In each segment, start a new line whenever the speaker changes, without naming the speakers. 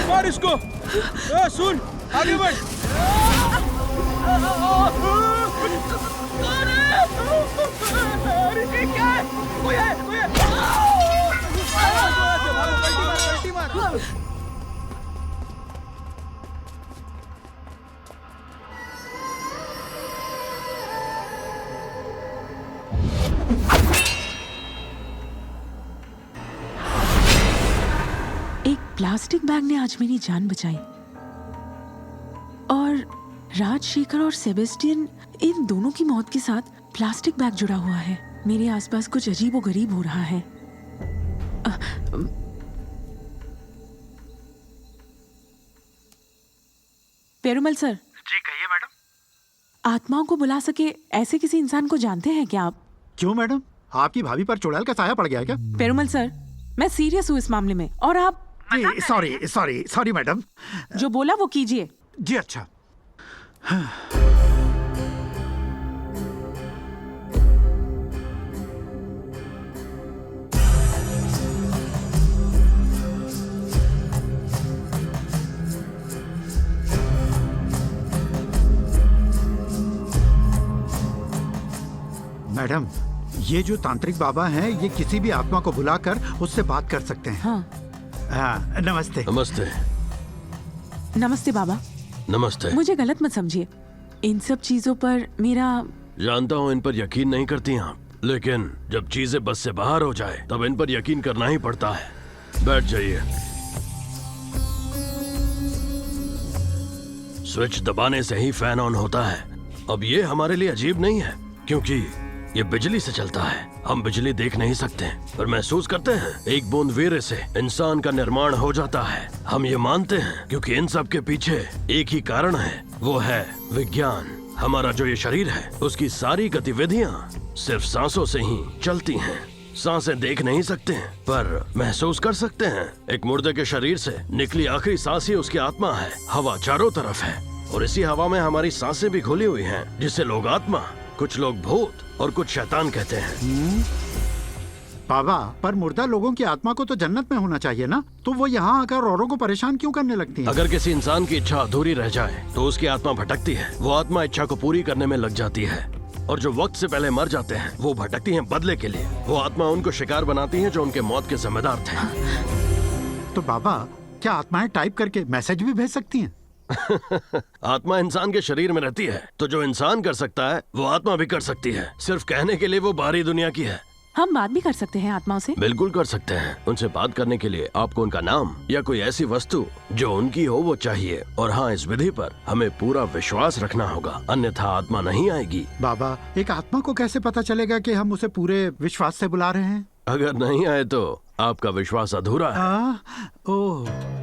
मार इसको। सुन, आगे बढ़। क्या है? कोई है? पलटी मार।
प्लास्टिक बैग ने आज मेरी जान बचाई और राजशेखर और सेबेस्टियन, इन दोनों की मौत के साथ प्लास्टिक बैग जुड़ा हुआ है। मेरे आसपास कुछ अजीबोगरीब हो रहा है। पेरुमल सर।
जी कहिए मैडम।
आत्माओं को बुला सके ऐसे किसी इंसान को जानते हैं क्या आप?
क्यों मैडम, आपकी भाभी पर चुड़ैल का साया पड़ गया है क्या?
पेरुमल सर, मैं सीरियस हूँ इस मामले में और आप।
Sorry madam.
जो बोला वो कीजिए।
जी अच्छा। मैडम, ये जो तांत्रिक बाबा हैं, ये किसी भी आत्मा को बुलाकर उससे बात कर सकते हैं।
हाँ।
नमस्ते।
नमस्ते।
नमस्ते बाबा।
नमस्ते।
मुझे गलत मत समझिए, इन सब चीजों पर मेरा।
जानता हूँ इन पर यकीन नहीं करती आप, लेकिन जब चीजें बस से बाहर हो जाए तब इन पर यकीन करना ही पड़ता है। बैठ जाइए। स्विच दबाने से ही फैन ऑन होता है। अब ये हमारे लिए अजीब नहीं है, क्योंकि ये बिजली से चलता है। हम बिजली देख नहीं सकते पर महसूस करते हैं। एक बूंद वीर्य से इंसान का निर्माण हो जाता है, हम ये मानते हैं, क्योंकि इन सब के पीछे एक ही कारण है, वो है विज्ञान। हमारा जो ये शरीर है, उसकी सारी गतिविधियां सिर्फ सांसों से ही चलती हैं। सांसें देख नहीं सकते पर महसूस कर सकते हैं। एक मुर्दे के शरीर से निकली आखिरी सांस ही उसकी आत्मा है। हवा चारों तरफ है और इसी हवा में हमारी सांसें भी घुली हुई हैं, जिसे लोग आत्मा, कुछ लोग भूत और कुछ शैतान कहते हैं।
बाबा, पर मुर्दा लोगों की आत्मा को तो जन्नत में होना चाहिए ना, तो वो यहाँ आकर औरों को परेशान क्यों करने लगती है?
अगर किसी इंसान की इच्छा अधूरी रह जाए तो उसकी आत्मा भटकती है। वो आत्मा इच्छा को पूरी करने में लग जाती है, और जो वक्त से पहले मर जाते हैं वो भटकती हैं बदले के लिए। वो आत्मा उनको शिकार बनाती है जो उनके मौत के जिम्मेदार थे।
तो बाबा, क्या आत्माएं टाइप करके मैसेज भी भेज सकती हैं?
आत्मा इंसान के शरीर में रहती है, तो जो इंसान कर सकता है वो आत्मा भी कर सकती है। सिर्फ कहने के लिए वो बाहरी दुनिया की है।
हम बात भी कर सकते हैं आत्माओं से?
बिल्कुल कर सकते हैं। उनसे बात करने के लिए आपको उनका नाम या कोई ऐसी वस्तु जो उनकी हो वो चाहिए। और हाँ, इस विधि पर हमें पूरा विश्वास रखना होगा, अन्यथा आत्मा नहीं आएगी।
बाबा, एक आत्मा को कैसे पता चलेगा कि हम उसे पूरे विश्वास से बुला रहे हैं?
अगर नहीं आए तो आपका विश्वास अधूरा है।
ओह।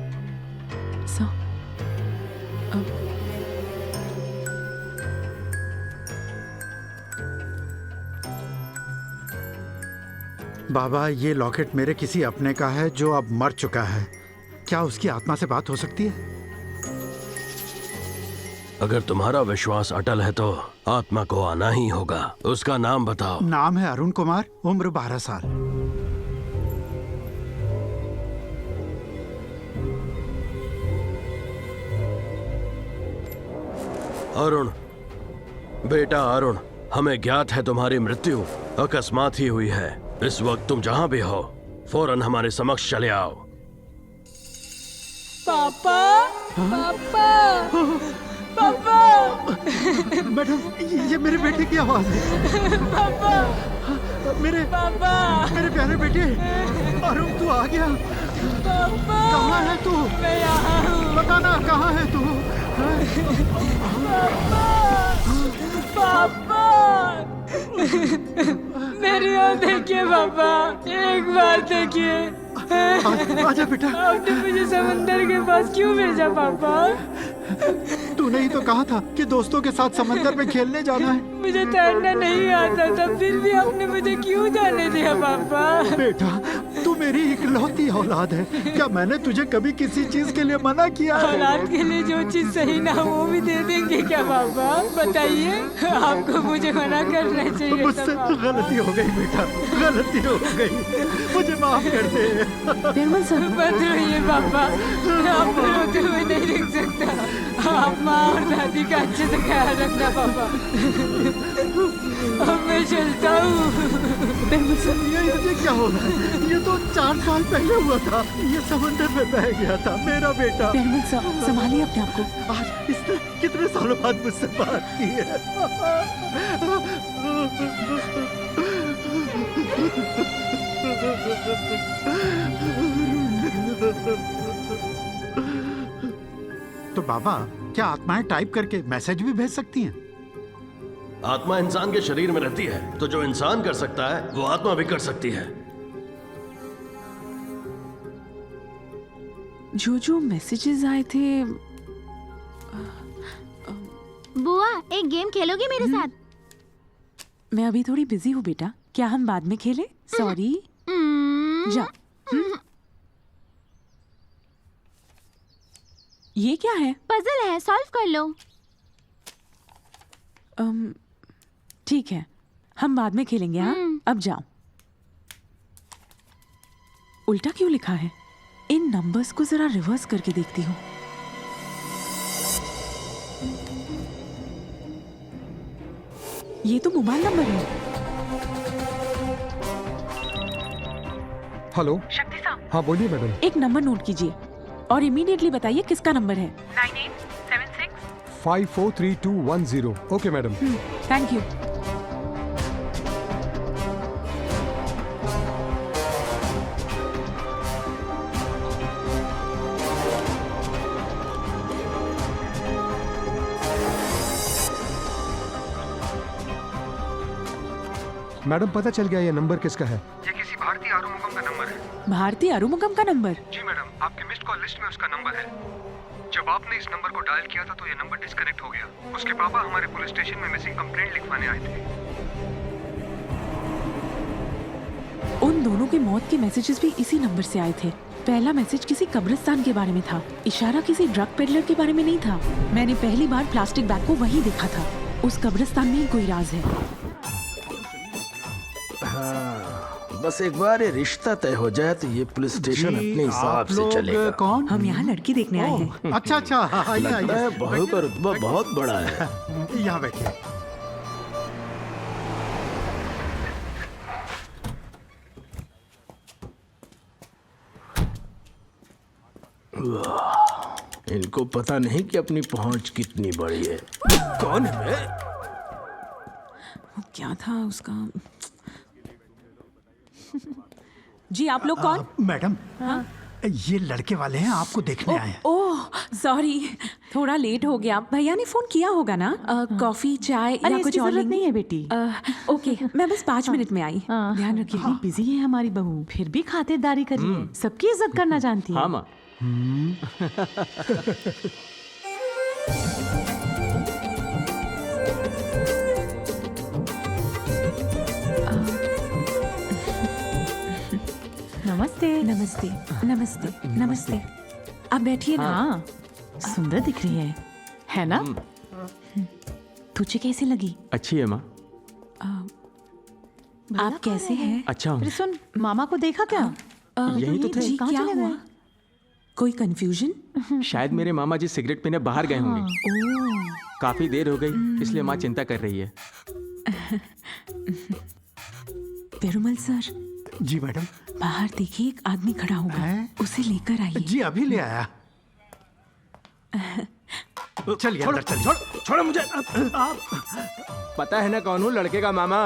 बाबा, ये लॉकेट मेरे किसी अपने का है जो अब मर चुका है। क्या उसकी आत्मा से बात हो सकती है?
अगर तुम्हारा विश्वास अटल है तो आत्मा को आना ही होगा। उसका नाम बताओ।
नाम है अरुण कुमार, उम्र 12 साल।
अरुण, बेटा अरुण, हमें ज्ञात है तुम्हारी मृत्यु अकस्मात ही हुई है। इस वक्त तुम जहां भी हो फौरन हमारे समक्ष चले आओ।
पापा, पापा, पापा,
मैडम, ये मेरे बेटे की आवाज है।
पापा,
मेरे
पापा,
मेरे प्यारे बेटे अरुण, तू आ गया।
पापा,
कहाँ है तू?
मैं यहाँ हूँ।
बताना कहाँ है तू?
पापा, मेरी ओर देखिए पापा, एक बार देखिए।
आजा बेटा।
आपने मुझे समंदर के पास क्यों भेजा पापा?
तूने ही तो कहा था कि दोस्तों के साथ समंदर में खेलने जाना है।
मुझे तैरना नहीं आता था, फिर भी आपने मुझे क्यों जाने दिया पापा?
बेटा, तू मेरी इकलौती औलाद है। क्या मैंने तुझे कभी किसी चीज के लिए मना किया है?
औलाद के लिए जो चीज सही ना हो वो भी दे देंगे क्या पापा? बताइए, आपको मुझे मना करना चाहिए।
मुझसे गलती हो गई बेटा, गलती हो गई, मुझे माफ कर दे।
निर्मल सर, मत रोइए पापा, आपको रोते हुए नहीं देख सकता। आप माँ और दादी का अच्छे से ख्याल रखना पापा। अब मैं चलता हूँ। निर्मल सर,
ये क्या हो रहा है? ये तो 4 साल पहले हुआ था। ये समंदर में बह गया था मेरा बेटा।
निर्मल सर, संभालिए अपने आप को।
आज इसने कितने सालों बाद मुझसे बात की है। तो बाबा, क्या आत्माएं टाइप करके मैसेज भी भेज सकती हैं?
आत्मा इंसान के शरीर में रहती है, तो जो इंसान कर सकता है वो आत्मा भी कर सकती है।
जो मैसेजेस आए थे।
बुआ, एक गेम खेलोगी मेरे साथ?
मैं अभी थोड़ी बिजी हूँ बेटा, क्या हम बाद में खेलें? सॉरी। जा। ये क्या है?
पजल है, सॉल्व कर लो।
ठीक है, हम बाद में खेलेंगे। हाँ, अब जाओ। उल्टा क्यों लिखा है? इन नंबर्स को जरा रिवर्स करके देखती हूँ। ये तो मोबाइल नंबर है।
हेलो,
शक्ति साहब।
हाँ बोलिए मैडम।
एक नंबर नोट कीजिए और इमीडिएटली बताइए किसका नंबर है।
543210। Okay madam.
Thank you.
Madam, पता चल गया ये नंबर किसका है?
ये किसी भारतीय आरुमुगम का नंबर है।
भारतीय आरुमुगम का नंबर?
जी मैडम, आपके मिस्ड कॉल लिस्ट में उसका नंबर है। जब आपने इस नंबर को डायल किया था तो ये नंबर डिस्कनेक्ट हो गया। उसके पापा हमारे पुलिस स्टेशन में मिसिंग कंप्लेंट लिखवाने आए थे।
उन दोनों के मौत के मैसेजेस भी इसी नंबर से आए थे। पहला मैसेज किसी कब्रिस्तान के बारे में था, इशारा किसी ड्रग पेडलर के बारे में नहीं था। मैंने पहली बार प्लास्टिक बैग को वहीं देखा था। उस कब्रिस्तान में ही कोई राज है।
बस एक बार ये रिश्ता तय हो जाए तो ये पुलिस स्टेशन अपने हिसाब से चलेगा।
कौन?
हम यहाँ लड़की देखने आए हैं।
अच्छा अच्छा, आइए
लगता है
आइए।
बहू का रुतबा बहुत बड़ा है।
यहाँ बैठिए।
इनको पता नहीं कि अपनी पहुंच कितनी बड़ी है। कौन है?
वो क्या था उसका? जी, आप लोग कौन?
मैडम, ये लड़के वाले हैं, आपको देखने आए हैं।
ओह सॉरी, थोड़ा लेट हो गया। भैया ने फोन किया होगा ना? कॉफी चाय या कुछ और
जरूरत नहीं है बेटी।
ओके, मैं बस 5 मिनट में आई। ध्यान रखिए।
कितनी बिजी है हमारी बहू, फिर भी खातिरदारी करिए। सबकी इज्जत करना जानती है।
हाँ माँ।
नमस्ते।
नमस्ते नमस्ते नमस्ते। आप बैठिए ना।
हाँ, सुंदर दिख रही है ना?
तुझे कैसी लगी?
अच्छी है माँ।
आप कैसे हैं?
अच्छा हूँ।
अरे सुन, मामा को देखा क्या?
यही तो थे।
जी,
कहाँ
क्या
चले
हुआ?
गए?
कोई कंफ्यूजन?
शायद मेरे मामा जी सिगरेट पीने बाहर गए होंगे।
ओह,
काफी देर हो गई, इसलिए माँ चिंता कर रही है।
पेरुमल सर,
जी मैडम।
बाहर देखिए एक आदमी खड़ा होगा,
हैं?
उसे लेकर आइए।
जी अभी ले आया। चलिए अंदर चलिए।
छोड़ो मुझे। पता है ना कौन हूँ, लड़के का मामा।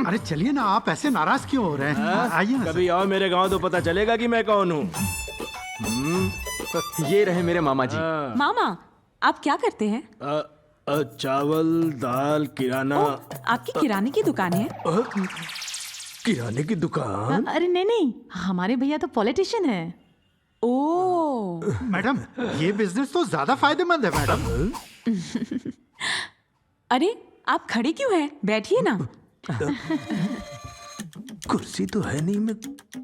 अरे चलिए ना, आप ऐसे नाराज क्यों हो रहे हैं? आइए ना।
कभी आओ मेरे गांव तो पता चलेगा कि मैं कौन हूँ।
ये रहे मेरे मामा जी।
मामा, आप क्या करते हैं?
चावल दाल किराना।
आपकी किराने की दुकान है?
किराने की दुकान?
अरे नहीं नहीं, हमारे भैया तो पॉलिटिशियन है।
ओह,
मैडम ये बिजनेस तो ज्यादा फायदेमंद है मैडम।
अरे आप खड़े क्यों हैं? बैठिए ना।
कुर्सी तो है नहीं, मैं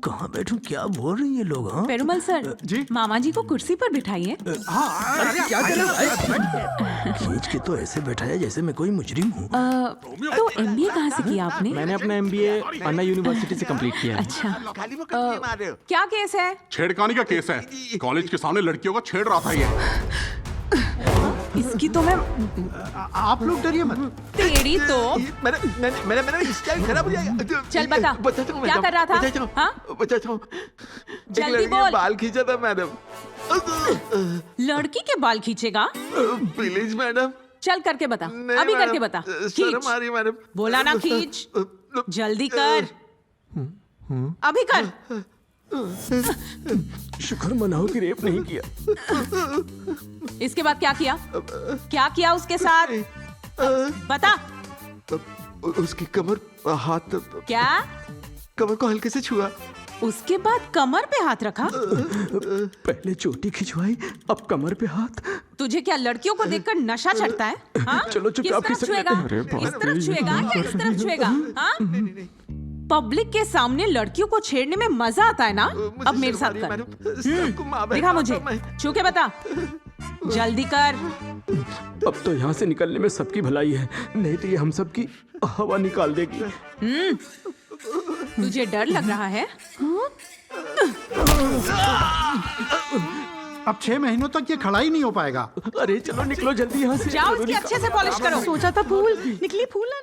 कहाँ बैठूं? क्या बोल रही है लोग? हाँ
पेरुमल सर,
जी?
मामा जी को कुर्सी पर बिठाइए।
क्या कर रहे हो? खींच के तो ऐसे बैठाया जैसे मैं कोई मुजरिम हूँ।
तो एमबीए कहाँ से किया आपने?
मैंने अपना एमबीए अन्ना यूनिवर्सिटी से कंप्लीट किया है।
अच्छा, क्या केस है?
छेड़खानी का केस है। कॉलेज के सामने लड़कियों को छेड़ रहा था ये।
इसकी तो मैं
आप लोग डरिए मत।
तेरी तो
मेरा स्टाइल खराब हो जाएगा।
चल बता, क्या कर रहा था? हाँ? जल्दी बोल।
बाल खींचा था मैडम।
लड़की के बाल खींचेगा?
Please madam.
चल करके बता, अभी करके बता। खींच।
मैडम।
बोला ना खींच, जल्दी कर, अभी कर।
शुक्र मनाओ कि रेप नहीं किया।
इसके बाद क्या किया? क्या किया उसके साथ? बता।
उसकी कमर हाथ।
क्या?
कमर को हल्के से छुआ।
उसके बाद कमर पे हाथ रखा?
पहले चोटी खिंचवाई, अब कमर पे हाथ।
तुझे क्या लड़कियों को देखकर नशा चढ़ता है? हाँ?
चलो चुपचाप
किस तरफ छुएगा? इस तरफ छुएगा या इस तरफ छुएगा? हाँ? पब्लिक के सामने लड़कियों को छेड़ने में मजा आता है ना? अब मेरे साथ कर। दिखा मुझे, छू के बता, जल्दी कर।
अब तो यहाँ से निकलने में सबकी भलाई है, नहीं तो ये हम सबकी हवा निकाल देगी।
तुझे डर लग रहा है?
अब 6 महीनों तक ये खड़ा ही नहीं हो पाएगा।
अरे चलो निकलो जल्दी यहाँ से।
जाओ, इसकी अच्छे से पॉलिश करो।
सोचा था फूल निकली फूलन।